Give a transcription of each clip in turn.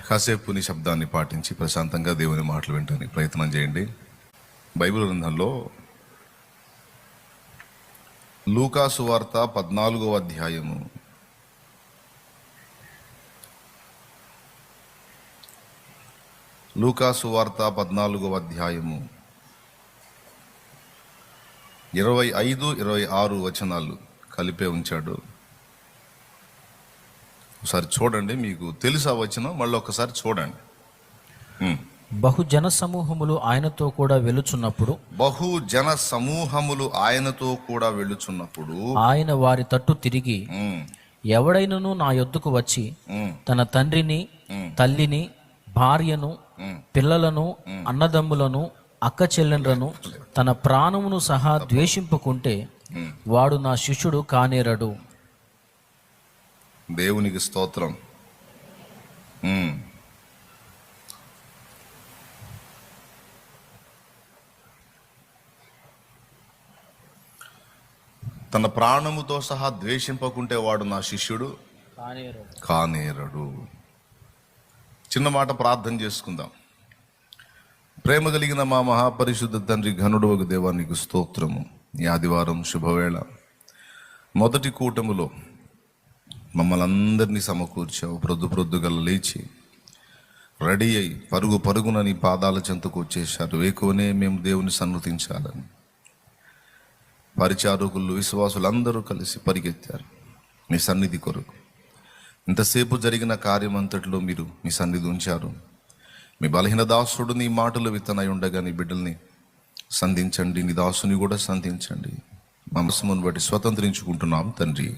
కాసేపు నీ శబ్దాన్ని పాటించి ప్రశాంతంగా దేవుని మాటలు వింటానికి ప్రయత్నం చేయండి. బైబిల్ గ్రంథంలో లూకా సువార్త 14వ అధ్యాయము లూకా సువార్త 14వ అధ్యాయము 25-26 వచనాలు కలిపే ఉంచాడు. ఒకసారి చూడండి, మీకు తెలుసా వచనం? మళ్ళీ ఒకసారి చూడండి. బహుజన సమూహములు ఆయనతో కూడా వెళ్ళుచున్నప్పుడు ఆయన వారి తట్టు తిరిగి, ఎవడైనను నా యొద్దకు వచ్చి తన తండ్రిని, తల్లిని, భార్యను, పిల్లలను, అన్నదమ్ములను, అక్క చెల్లెండ్లను, తన ప్రాణమును సహా ద్వేషింపుకుంటే వాడు నా శిష్యుడు కానేరడు. దేవునికి స్తోత్రం. తన ప్రాణముతో సహా ద్వేషింపకుంటే వాడు నా శిష్యుడు కానేరడు. చిన్న మాట ప్రార్థన చేసుకుందాం. ప్రేమ కలిగిన మా మహాపరిశుద్ధ తండ్రి, ఘనుడు ఒక దేవానికి స్తోత్రము. ఈ ఆదివారం శుభవేళ మొదటి కూటములో మమ్మల్ని అందరినీ సమకూర్చావు. ప్రొద్దుగల లేచి రెడీ అయి పరుగున నీ పాదాల చెంతకు వచ్చేశారు. వేకువనే మేము దేవుని సన్నుతించాలని పరిచారకులు, విశ్వాసులు అందరూ కలిసి పరిగెత్తారు మీ సన్నిధి కొరకు. ఇంతసేపు జరిగిన కార్యం అంతటిలో మీరు మీ సన్నిధి ఉంచారు. మీ బలహీన దాసుడు నీ మాటలు విత్తనై ఉండగా నీ బిడ్డల్ని సంధించండి, నీ దాసుని కూడా సంధించండి. మా మనసును బట్టి స్వతంత్రించుకుంటున్నాం తండ్రి,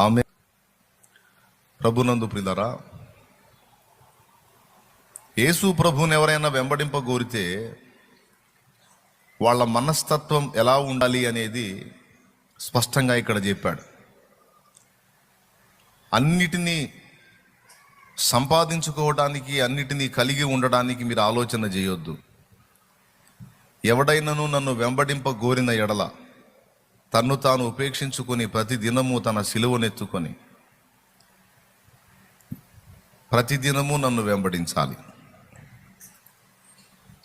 ఆమె. ప్రభునందు ప్రియులారా, యేసు ప్రభువుని ఎవరైనా వెంబడింపగోరితే వాళ్ళ మనస్తత్వం ఎలా ఉండాలి అనేది స్పష్టంగా ఇక్కడ చెప్పాడు. అన్నిటినీ సంపాదించుకోవడానికి, అన్నిటినీ కలిగి ఉండడానికి మీరు ఆలోచన చేయొద్దు. ఎవడైనను నన్ను వెంబడింపగోరిన ఎడల తన్ను తాను ఉపేక్షించుకొని ప్రతి దినము తన సిలువనెత్తుకొని ప్రతిదినము నన్ను వెంబడించాలి.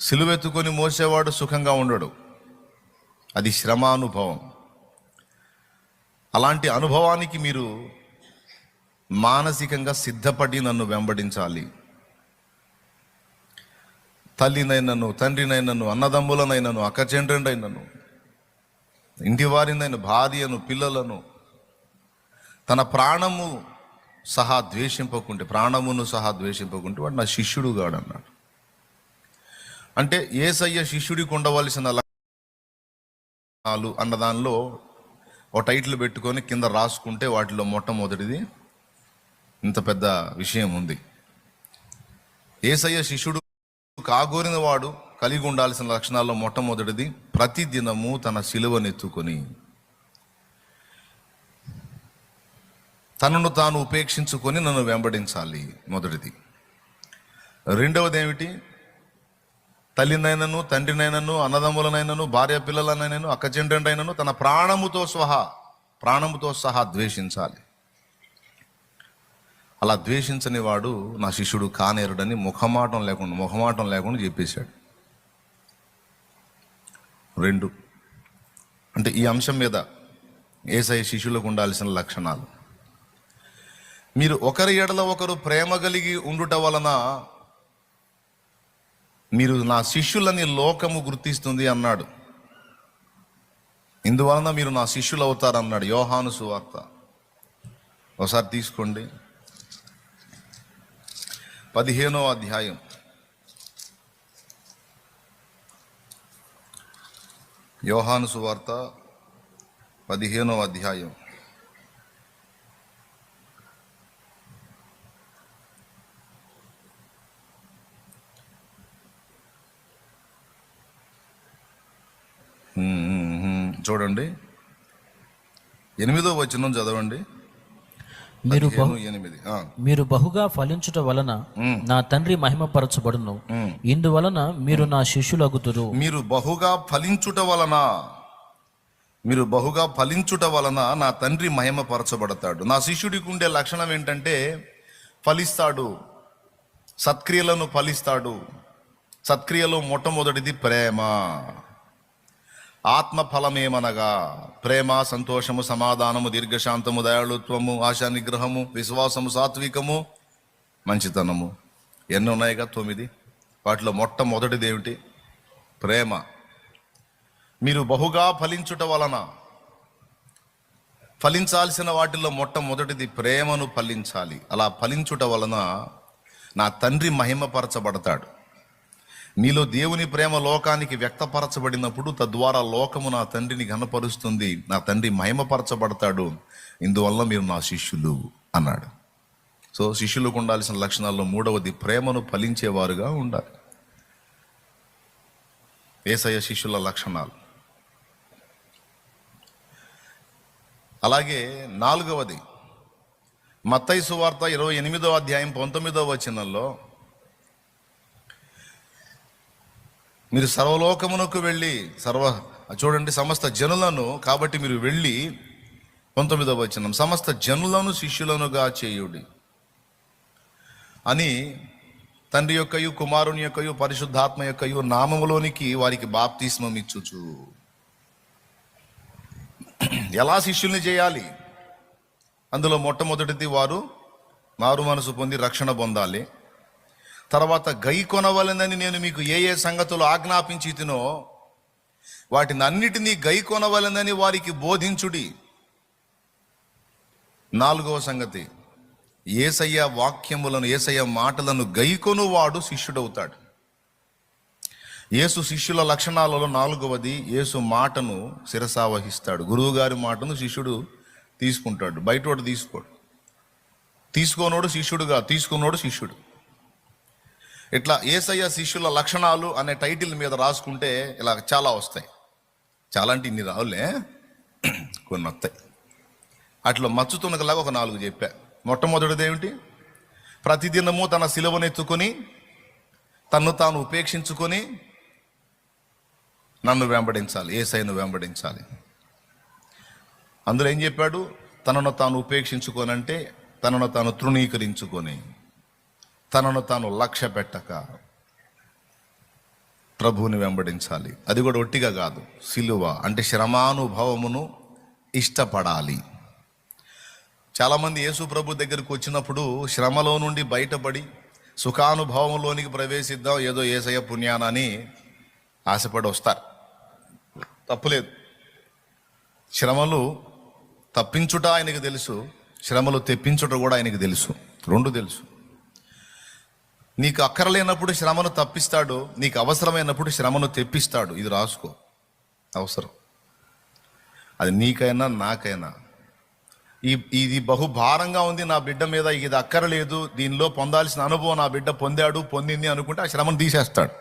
సిలువెత్తుకొని మోసేవాడు సుఖంగా ఉండడు, అది శ్రమానుభవం. అలాంటి అనుభవానికి మీరు మానసికంగా సిద్ధపడి నన్ను వెంబడించాలి. తల్లినైనను, తండ్రినైనను, అన్నదమ్ములనైనను, అక్కచెండ్రైనను, ఇంటి వారినైనా, భార్యను, పిల్లలను, తన ప్రాణమును సహా ద్వేషింపకుంటే వాడు నా శిష్యుడు గాడు అన్నాడు. అంటే యేసయ్య శిష్యుడికి ఉండవలసిన లక్షణాలు అన్న దానిలో ఒక టైటిల్ పెట్టుకొని కింద రాసుకుంటే వాటిలో మొట్టమొదటిది ఇంత పెద్ద విషయం ఉంది. యేసయ్య శిష్యుడు కాగోరిన వాడు కలిగి ఉండాల్సిన లక్షణాల్లో మొట్టమొదటిది ప్రతి దినము తన సిలువనెత్తుకొని తనను తాను ఉపేక్షించుకొని నన్ను వెంబడించాలి, మొదటిది. రెండవది ఏమిటి? తల్లినైనను, తండ్రినైనను, అన్నదమ్ములనైనను, భార్య పిల్లలనైనను, అక్కచెండ్రైనను తన ప్రాణముతో సహా ద్వేషించాలి. అలా ద్వేషించని వాడు నా శిష్యుడు కానేరుడని మొహమాటం లేకుండా చెప్పేశాడు. 2 అంటే ఈ అంశం మీద యేసయ్య శిష్యులకు ఉండాల్సిన లక్షణాలు. మీరు ఒకరి ఎడల ఒకరు ప్రేమ కలిగి ఉండుట వలన మీరు నా శిష్యులని లోకము గుర్తిస్తుంది అన్నాడు. ఇందువలన మీరు నా శిష్యులు అవుతారన్నాడు. యోహాను సువార్త ఒకసారి తీసుకోండి, 15వ అధ్యాయం. యోహాను సువార్త 15వ అధ్యాయం. చూడండి, 8వ వచనం చదవండి. మీరు బహుగా ఫలించుట వలన నా తండ్రి మహిమపరచబడును, ఇందువలన మీరు నా శిష్యులగుదురు. మీరు బహుగా ఫలించుట వలన నా తండ్రి మహిమపరచబడతాడు. నా శిష్యుడికి ఉండే లక్షణం ఏంటంటే ఫలిస్తాడు, సత్క్రియలను ఫలిస్తాడు. సత్క్రియలో మొట్టమొదటిది ప్రేమ. ఆత్మ ఫలమేమనగా ప్రేమ, సంతోషము, సమాధానము, దీర్ఘశాంతము, దయాళుత్వము, ఆశా నిగ్రహము, విశ్వాసము, సాత్వికము, మంచితనము. ఎన్ని ఉన్నాయిగా? 9. వాటిలో మొట్టమొదటిది ఏమిటి? ప్రేమ. మీరు బహుగా ఫలించుట వలన, ఫలించాల్సిన వాటిల్లో మొట్టమొదటిది ప్రేమను ఫలించాలి. అలా ఫలించుట వలన నా తండ్రి మహిమపరచబడతాడు. నీలో దేవుని ప్రేమ లోకానికి వ్యక్తపరచబడినప్పుడు తద్వారా లోకము నా తండ్రిని ఘనపరుస్తుంది, నా తండ్రి మహిమపరచబడతాడు. ఇందువల్ల మీరు నా శిష్యులు అన్నాడు. సో శిష్యులకు ఉండాల్సిన లక్షణాల్లో మూడవది ప్రేమను ఫలించేవారుగా ఉండాలి. యేసయ్య శిష్యుల లక్షణాలు. అలాగే 4వది మత్తయి సువార్త 28వ అధ్యాయం 19వ వచనంలో, మీరు సర్వలోకమునకు వెళ్ళి చూడండి, సమస్త జనులను, కాబట్టి మీరు వెళ్ళి 19వ వచనం, సమస్త జనులను శిష్యులనుగా చేయుడి అని తండ్రి యొక్కయు కుమారుని యొక్కయు పరిశుద్ధాత్మ యొక్కయు నామములోనికి వారికి బాప్తిస్మం ఇచ్చుచు. ఎలా శిష్యుల్ని చేయాలి? అందులో మొట్టమొదటిది వారు మారు మనసు పొంది రక్షణ పొందాలి. తర్వాత గై కొనవలెనని నేను మీకు ఏ ఏ సంగతులు ఆజ్ఞాపించి తినో వాటిని అన్నిటినీ గై కొనవలెనని వారికి బోధించుడి. 4వ సంగతి, యేసయ్య వాక్యములను, యేసయ్య మాటలను గైకొను వాడు శిష్యుడవుతాడు. యేసు శిష్యుల లక్షణాలలో 4వది యేసు మాటను శిరసావహిస్తాడు. గురువు గారి మాటను శిష్యుడు తీసుకుంటాడు, బయటోడు తీసుకోడు. తీసుకోనోడు శిష్యుడుగా, తీసుకున్నోడు శిష్యుడు. ఇట్లా యేసయ్య శిష్యుల లక్షణాలు అనే టైటిల్ మీద రాసుకుంటే ఇలా చాలా వస్తాయి. చాలా అంటే ఇన్ని రావులే, కొన్ని వస్తాయి. అట్లా మచ్చుతున్నలాగా ఒక 4 చెప్పా. మొట్టమొదటిది ఏమిటి? ప్రతిదినము తన సిలువనెత్తుకొని తన్ను తాను ఉపేక్షించుకొని నన్ను వెంబడించాలి, యేసయ్యను వెంబడించాలి. అందులో ఏం చెప్పాడు? తనను తాను ఉపేక్షించుకొని అంటే తనను తాను తృణీకరించుకొని, తనను తాను లక్ష్య పెట్టక ప్రభువుని వెంబడించాలి. అది కూడా ఒట్టిగా కాదు, సిలువ అంటే శ్రమానుభవమును ఇష్టపడాలి. చాలామంది యేసు ప్రభు దగ్గరికి వచ్చినప్పుడు శ్రమలో నుండి బయటపడి సుఖానుభవంలోనికి ప్రవేశిద్దాం, ఏదో యేసయ్య పుణ్యానని ఆశపడి వస్తారు. తప్పులేదు. శ్రమలు తప్పించుట ఆయనకు తెలుసు, శ్రమలు తెప్పించుట కూడా ఆయనకు తెలుసు. 2 తెలుసు. నీకు అక్కరలేనప్పుడు శ్రమను తప్పిస్తాడు, నీకు అవసరమైనప్పుడు శ్రమను తెప్పిస్తాడు. ఇది రాసుకో, అవసరం. అది నీకైనా నాకైనా. ఇది బహుభారంగా ఉంది నా బిడ్డ మీద, ఇది అక్కరలేదు, దీనిలో పొందాల్సిన అనుభవం నా బిడ్డ పొందింది అనుకుంటే ఆ శ్రమను తీసేస్తాడు.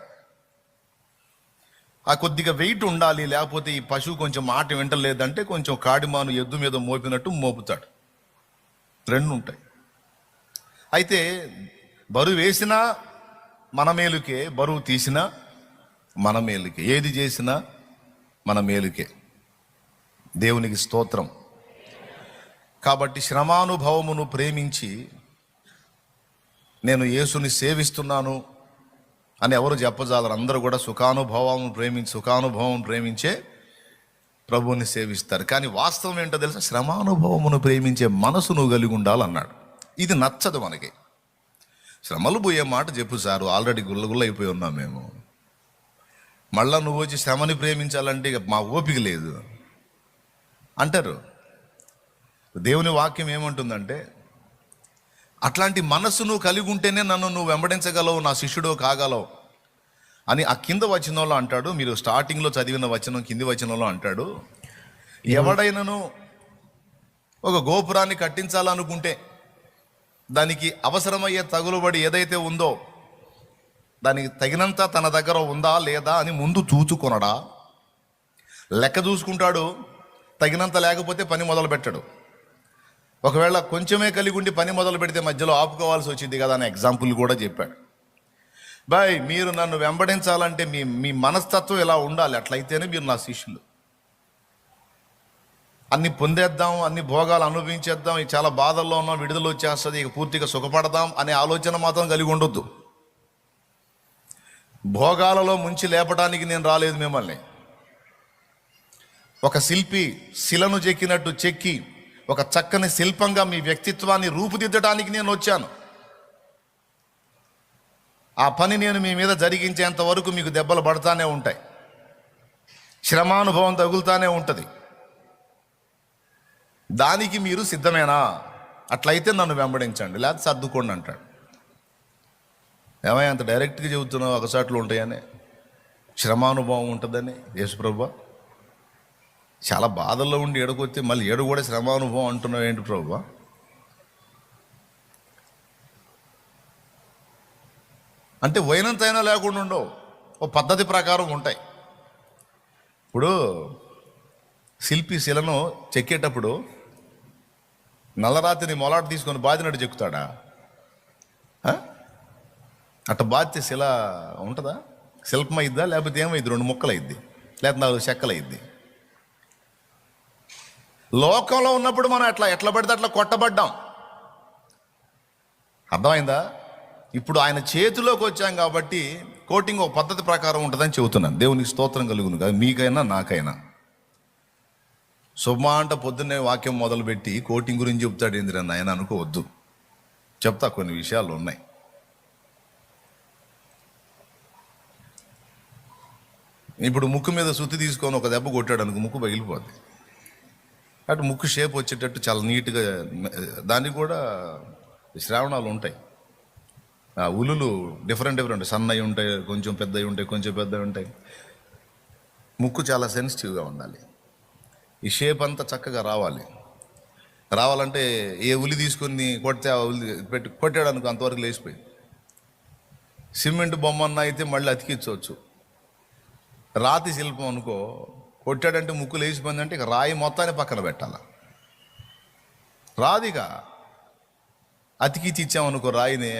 ఆ కొద్దిగా వెయిట్ ఉండాలి, లేకపోతే ఈ పశువు కొంచెం మాట వింటలేదంటే కొంచెం కాడిమాను ఎద్దు మీద మోపినట్టు మోపుతాడు. 2 ఉంటాయి. అయితే బరువు వేసినా మన మేలుకే, బరువు తీసినా మన మేలుకే. ఏది చేసినా మన మేలుకే. దేవునికి స్తోత్రం. కాబట్టి శ్రమానుభవమును ప్రేమించి నేను యేసుని సేవిస్తున్నాను అని ఎవరు చెప్పజాలరు. అందరూ కూడా సుఖానుభవం ప్రేమించే ప్రభువుని సేవిస్తారు. కానీ వాస్తవం ఏంటో తెలుసా? శ్రమానుభవమును ప్రేమించే మనసు నువ్వు కలిగి ఉండాలన్నాడు. ఇది నచ్చదు మనకి. శ్రమలు పోయే మాట చెప్పు సారు, ఆల్రెడీ గుల్లగుల్ల అయిపోయి ఉన్నాం మేము. మళ్ళా నువ్వు వచ్చి శ్రమని ప్రేమించాలంటే ఇక మా ఓపిక లేదు అంటారు. దేవుని వాక్యం ఏమంటుందంటే, అట్లాంటి మనస్సు నువ్వు కలిగి ఉంటేనే నన్ను నువ్వు వెంబడించగలవు, నా శిష్యుడు కాగలవు అని ఆ కింద వచనంలో అంటాడు. మీరు స్టార్టింగ్లో చదివిన వచనం కింది వచనంలో అంటాడు, ఎవడైనాను ఒక గోపురాన్ని కట్టించాలనుకుంటే దానికి అవసరమయ్యే తగులుబడి ఏదైతే ఉందో దానికి తగినంత తన దగ్గర ఉందా లేదా అని ముందు చూచుకొనడా, లెక్క చూసుకుంటాడు. తగినంత లేకపోతే పని మొదలు పెట్టాడు. ఒకవేళ కొంచెమే కలిగి ఉండి పని మొదలు పెడితే మధ్యలో ఆపుకోవాల్సి వచ్చింది కదా అని ఎగ్జాంపుల్ కూడా చెప్పాడు. బాయ్, మీరు నన్ను వెంబడించాలంటే మీ మనస్తత్వం ఎలా ఉండాలి, అట్లయితేనే మీరు నా శిష్యులు. అన్ని పొందేద్దాం, అన్ని భోగాలు అనుభవించేద్దాం, ఇక చాలా బాధల్లో ఉన్నాం, విడుదల వచ్చేస్తుంది, ఇక పూర్తిగా సుఖపడదాం అనే ఆలోచన మాత్రం కలిగి ఉండొద్దు. భోగాలలో ముంచి లేపడానికి నేను రాలేదు మిమ్మల్ని. ఒక శిల్పి శిలను చెక్కినట్టు చెక్కి ఒక చక్కని శిల్పంగా మీ వ్యక్తిత్వాన్ని రూపుదిద్దడానికి నేను వచ్చాను. ఆ పని నేను మీ మీద జరిగించేంత వరకు మీకు దెబ్బలు పడతానే ఉంటాయి, శ్రమానుభవం తగులుతానే ఉంటుంది. దానికి మీరు సిద్ధమేనా? అట్లయితే నన్ను వెంబడించండి, లేకపోతే సర్దుకోండి అంటాడు. ఏమయ్య అంత డైరెక్ట్గా చెబుతున్నావు, ఒకసాట్లు ఉంటాయని, శ్రమానుభవం ఉంటుందని. యేసుప్రభు చాలా బాధల్లో ఉండి ఏడుకొస్తే మళ్ళీ ఏడు కూడా శ్రమానుభవం అంటున్నావు ఏంటి ప్రభు? అంటే పోయినంతైనా లేకుండా ఉండవు, ఓ పద్ధతి ప్రకారం ఉంటాయి. ఇప్పుడు శిల్పి శిలను చెక్కేటప్పుడు నల్లరాతిని మొలాట తీసుకొని బాదినట్టు చెక్కుతాడా? అట్ట బాధ్యత శిల ఉంటుందా? శిల్పం అయిద్దా? లేకపోతే ఏమైద్ది? 2 ముక్కలు అయిద్ది, లేకపోతే 4 చెక్కలు అయిద్ది. లోకంలో ఉన్నప్పుడు మనం ఎట్లా పడితే అట్లా కొట్టబడ్డాం, అర్థమైందా? ఇప్పుడు ఆయన చేతిలోకి వచ్చాం కాబట్టి కోటింగ్ ఒక పద్ధతి ప్రకారం ఉంటుందని చెబుతున్నాను. దేవునికి స్తోత్రం కలుగును కదా, మీకైనా నాకైనా. శుభమా అంట పొద్దున్నే వాక్యం మొదలుపెట్టి కోటింగ్ గురించి చెప్తాడు ఏందిరన్న ఆయన అనుకోవద్దు, చెప్తా కొన్ని విషయాలు ఉన్నాయి. ఇప్పుడు ముక్కు మీద సుత్తి తీసుకొని ఒక దెబ్బ కొట్టాడు అనుకో, ముక్కు పగిలిపోద్ది. అటు ముక్కు షేప్ వచ్చేటట్టు చాలా నీట్గా, దానికి కూడా శ్రావణాలు ఉంటాయి. ఉలులు డిఫరెంట్ సన్నవి ఉంటాయి, కొంచెం పెద్దవి ఉంటాయి, కొంచెం పెద్దవి ఉంటాయి. ముక్కు చాలా సెన్సిటివ్గా ఉండాలి. ఈ షేప్ అంతా చక్కగా రావాలంటే ఏ ఉలి తీసుకొని కొడితే ఆ ఉలి పెట్టి కొట్టాడు అనుకో, అంతవరకు లేచిపోయి. సిమెంట్ బొమ్మన్న అయితే మళ్ళీ అతికించవచ్చు. రాతి శిల్పం అనుకో, కొట్టాడంటే ముక్కు లేచిపోయిందంటే ఇక రాయి మొత్తాన్ని పక్కన పెట్టాల. రాదిగా అతికిచ్చి ఇచ్చామనుకో రాయిని,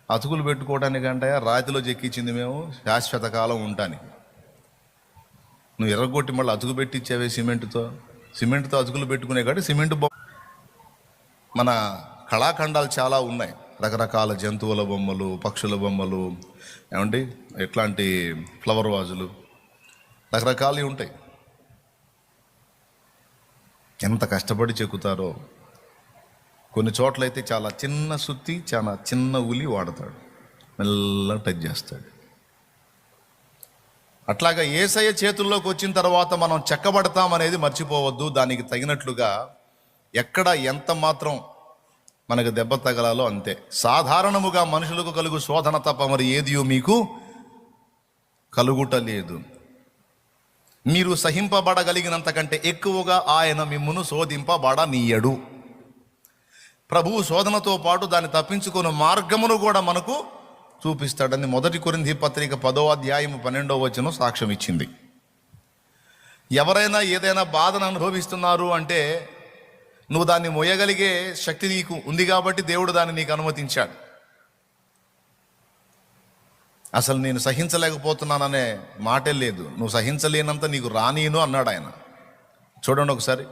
అతుకులు పెట్టుకోవడానికంటే రాతిలో చెక్కిచ్చింది మేము శాశ్వత కాలం ఉండటానికి. నువ్వు ఎర్రగొట్టి మళ్ళీ అతుకు పెట్టిచ్చావే సిమెంట్తో అతుకులు పెట్టుకునే కాబట్టి సిమెంట్ మన కళాఖండాలు చాలా ఉన్నాయి, రకరకాల జంతువుల బొమ్మలు, పక్షుల బొమ్మలు, ఏమండి ఎట్లాంటి ఫ్లవర్ వాజులు, రకరకాలు ఉంటాయి. ఎంత కష్టపడి చెక్కుతారో. కొన్ని చోట్లయితే చాలా చిన్న సుత్తి, చాలా చిన్న ఉలి వాడతాడు, మెల్లగా టచ్ చేస్తాడు. అట్లాగా యేసయ్య చేతుల్లోకి వచ్చిన తర్వాత మనం చెక్కబడతాం అనేది మర్చిపోవద్దు. దానికి తగినట్లుగా ఎక్కడ ఎంత మాత్రం మనకు దెబ్బ తగలాలో అంతే. సాధారణముగా మనుషులకు కలుగు శోధన తప్ప మరి ఏదియో మీకు కలుగుటలేదు. మీరు సహింపబడగలిగినంత కంటే ఎక్కువగా ఆయన మిమ్మును శోధింపబడనీయడు. ప్రభువు శోధనతో పాటు దాన్ని తప్పించుకునే మార్గమును కూడా మనకు చూపిస్తాడని 1 కొరింథీ పత్రిక 10వ అధ్యాయము 12వ వచనం సాక్ష్యం ఇచ్చింది. ఎవరైనా ఏదైనా బాధను అనుభవిస్తున్నారు అంటే నువ్వు దాన్ని మోయగలిగే శక్తి నీకు ఉంది కాబట్టి దేవుడు దాన్ని నీకు అనుమతించాడు. అసలు నేను సహించలేకపోతున్నాననే మాటే లేదు. నువ్వు సహించలేనంత నీకు రానీను అన్నాడు ఆయన. చూడండి ఒకసారి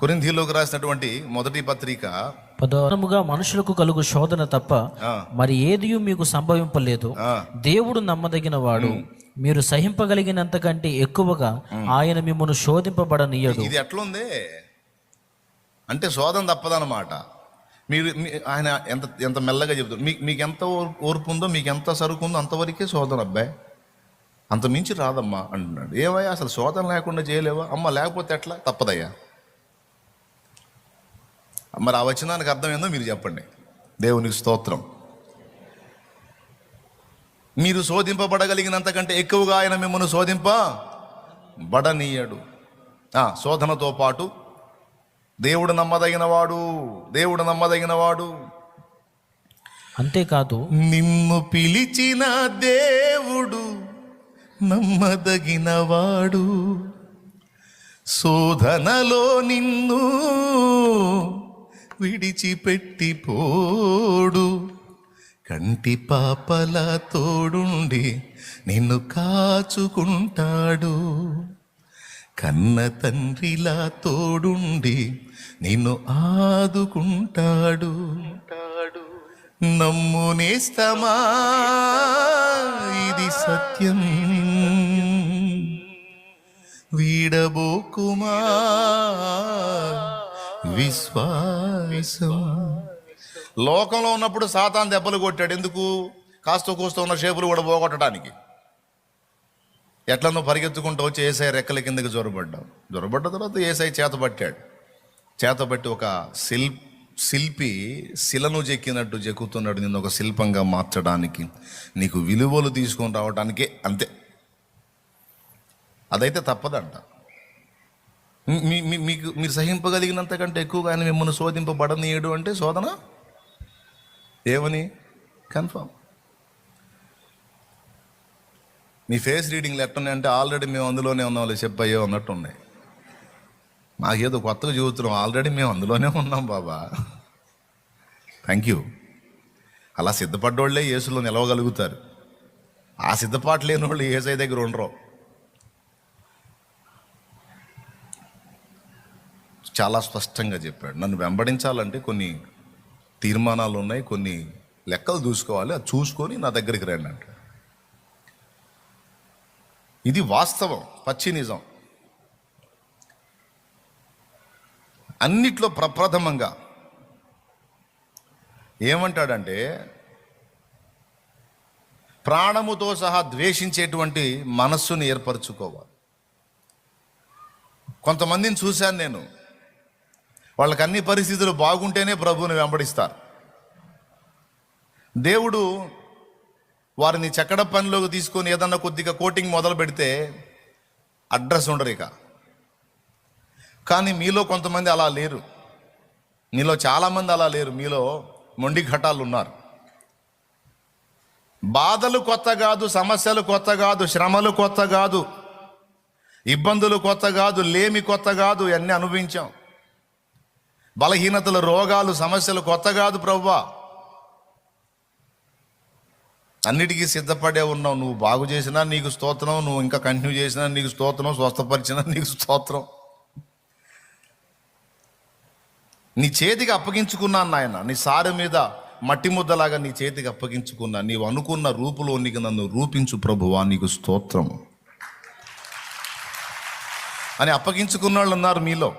కొరింథీలోకి రాసినటువంటి 1 పత్రిక 10గా మనుషులకు కలుగు శోధన తప్ప మరి ఏదియూ మీకు సంభవింపలేదు. దేవుడు నమ్మదగిన వాడు, మీరు సహింపగలిగినంత కంటే ఎక్కువగా ఆయన మిమ్మల్ని శోధింపబడనీయడు. ఇది ఎట్లుంది అంటే శోధన తప్పదన్నమాట. మీరు ఆయన ఎంత మెల్లగా చెబుతారు. మీకు ఎంత ఓర్పు ఉందో, మీకు ఎంత సరుకు ఉందో అంతవరకే శోధన. అబ్బాయి అంత మించి రాదమ్మా అంటున్నాడు. ఏమయ్యా అసలు శోధన లేకుండా చేయలేవా? అమ్మ లేకపోతే ఎట్లా? తప్పదయ్యా. మరి ఆ వచనానికి అర్థం ఏందో మీరు చెప్పండి. దేవునికి స్తోత్రం. మీరు శోధింపబడగలిగినంత కంటే ఎక్కువగా ఆయన మిమ్మల్ని శోధింపబడనీయడు. శోధనతో పాటు దేవుడు నమ్మదగినవాడు. అంతేకాదు, నిన్ను పిలిచిన దేవుడు నమ్మదగినవాడు, శోధనలో నిన్ను విడిచిపెట్టిపోడు, కంటి పాపల తోడుండి నిన్ను కాచుకుంటాడు, కన్న తండ్రిలా తోడుండి నిన్ను ఆదుకుంటాడు. నమ్ము నేస్తమా, ఇది సత్యం, వీడబోకుమా విశ్వాసం. లోకంలో ఉన్నప్పుడు సాతాను దెబ్బలు కొట్టాడు. ఎందుకు? కాస్త కూస్తూ ఉన్న షేపులు కూడా పోగొట్టడానికి. ఎట్లా నువ్వు పరిగెత్తుకుంటూ వచ్చి ఏసై రెక్కల కిందకి జ్వరబడ్డ తర్వాత ఏసై చేతబట్టి ఒక శిల్పి శిలను చెక్కినట్టు చెక్కుతున్నాడు. నిన్ను ఒక శిల్పంగా మార్చడానికి, నీకు విలువలు తీసుకొని రావడానికే. అంతే. అదైతే తప్పదంట. మీరు సహింపగలిగినంత కంటే ఎక్కువగా ఆయన మిమ్మల్ని శోధింపబడనీయడు అంటే శోధన ఏమని కన్ఫర్మ్. మీ ఫేస్ రీడింగ్లు ఎట్టున్నాయి అంటే ఆల్రెడీ మేము అందులోనే ఉన్నాం వాళ్ళు చెప్పయ్యో అన్నట్టు ఉన్నాయి. మాకేదో కొత్తగా చూస్తున్నాం, ఆల్రెడీ మేము అందులోనే ఉన్నాం బాబా. Thank you. అలా సిద్ధపడ్డోళ్ళే యేసులో నిలవగలుగుతారు. ఆ సిద్ధపాటు లేని వాళ్ళు యేసయ్య దగ్గర ఉండరు. చాలా స్పష్టంగా చెప్పాడు. నన్ను వెంబడించాలంటే కొన్ని తీర్మానాలు ఉన్నాయి, కొన్ని లెక్కలు చూసుకోవాలి. అది చూసుకొని నా దగ్గరికి రండి అంట. ఇది వాస్తవం, పచ్చి నిజం. అన్నిట్లో ప్రప్రథమంగా ఏమంటాడంటే, ప్రాణముతో సహా ద్వేషించేటువంటి మనస్సును ఏర్పరచుకోవాలి. కొంతమందిని చూశాను నేను, వాళ్ళకి అన్ని పరిస్థితులు బాగుంటేనే ప్రభువుని వెంబడిస్తారు. దేవుడు వారిని చెక్కడ పనిలోకి తీసుకొని ఏదన్నా కొద్దిగా కోటింగ్ మొదలు పెడితే అడ్రస్ ఉండరు ఇక. కానీ మీలో కొంతమంది అలా లేరు, మీలో చాలామంది అలా లేరు. మీలో మొండి ఘటాలు ఉన్నారు. బాధలు కొత్త కాదు, సమస్యలు కొత్త కాదు, శ్రమలు కొత్త కాదు, ఇబ్బందులు కొత్త కాదు, లేమి కొత్త కాదు, అన్నీ అనుభవించాం. బలహీనతలు, రోగాలు, సమస్యలు కొత్త కాదు ప్రభువా. అన్నిటికీ సిద్ధపడే ఉన్నావు. నువ్వు బాగు చేసినా నీకు స్తోత్రం, నువ్వు ఇంకా కంటిన్యూ చేసినా నీకు స్తోత్రం, స్వస్థపరిచినా నీకు స్తోత్రం. నీ చేతికి అప్పగించుకున్నాను నాయన, నీ సారె మీద మట్టి ముద్దలాగా నీ చేతికి అప్పగించుకున్నా. నీవు అనుకున్న రూపులో నీకు నన్ను రూపించు ప్రభువా, నీకు స్తోత్రం అని అప్పగించుకున్న వాళ్ళు ఉన్నారు మీలో.